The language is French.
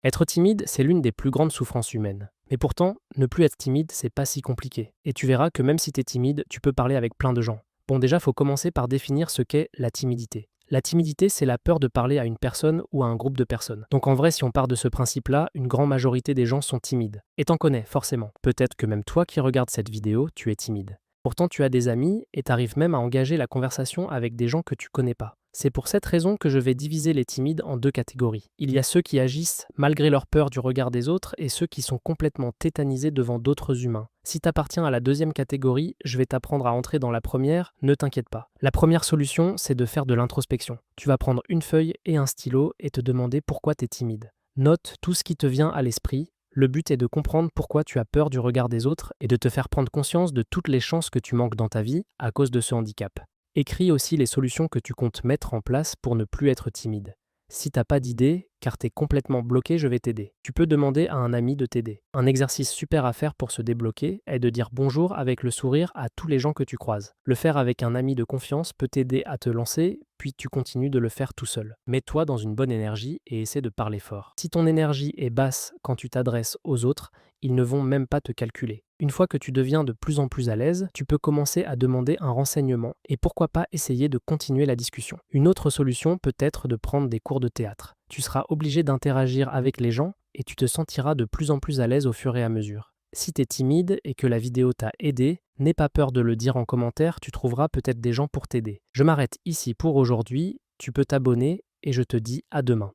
Être timide, c'est l'une des plus grandes souffrances humaines. Mais pourtant, ne plus être timide, c'est pas si compliqué. Et tu verras que même si tu es timide, tu peux parler avec plein de gens. Bon, déjà, faut commencer par définir ce qu'est la timidité. La timidité, c'est la peur de parler à une personne ou à un groupe de personnes. Donc en vrai, si on part de ce principe-là, une grande majorité des gens sont timides. Et t'en connais, forcément. Peut-être que même toi qui regardes cette vidéo, tu es timide. Pourtant, tu as des amis et t'arrives même à engager la conversation avec des gens que tu connais pas. C'est pour cette raison que je vais diviser les timides en deux catégories. Il y a ceux qui agissent malgré leur peur du regard des autres et ceux qui sont complètement tétanisés devant d'autres humains. Si t'appartiens à la deuxième catégorie, je vais t'apprendre à entrer dans la première, ne t'inquiète pas. La première solution, c'est de faire de l'introspection. Tu vas prendre une feuille et un stylo et te demander pourquoi tu es timide. Note tout ce qui te vient à l'esprit. Le but est de comprendre pourquoi tu as peur du regard des autres et de te faire prendre conscience de toutes les chances que tu manques dans ta vie à cause de ce handicap. Écris aussi les solutions que tu comptes mettre en place pour ne plus être timide. Si t'as pas d'idée, car t'es complètement bloqué, je vais t'aider. Tu peux demander à un ami de t'aider. Un exercice super à faire pour se débloquer est de dire bonjour avec le sourire à tous les gens que tu croises. Le faire avec un ami de confiance peut t'aider à te lancer, puis tu continues de le faire tout seul. Mets-toi dans une bonne énergie et essaie de parler fort. Si ton énergie est basse quand tu t'adresses aux autres, ils ne vont même pas te calculer. Une fois que tu deviens de plus en plus à l'aise, tu peux commencer à demander un renseignement et pourquoi pas essayer de continuer la discussion. Une autre solution peut être de prendre des cours de théâtre. Tu seras obligé d'interagir avec les gens et tu te sentiras de plus en plus à l'aise au fur et à mesure. Si tu es timide et que la vidéo t'a aidé, n'aie pas peur de le dire en commentaire, tu trouveras peut-être des gens pour t'aider. Je m'arrête ici pour aujourd'hui, tu peux t'abonner et je te dis à demain.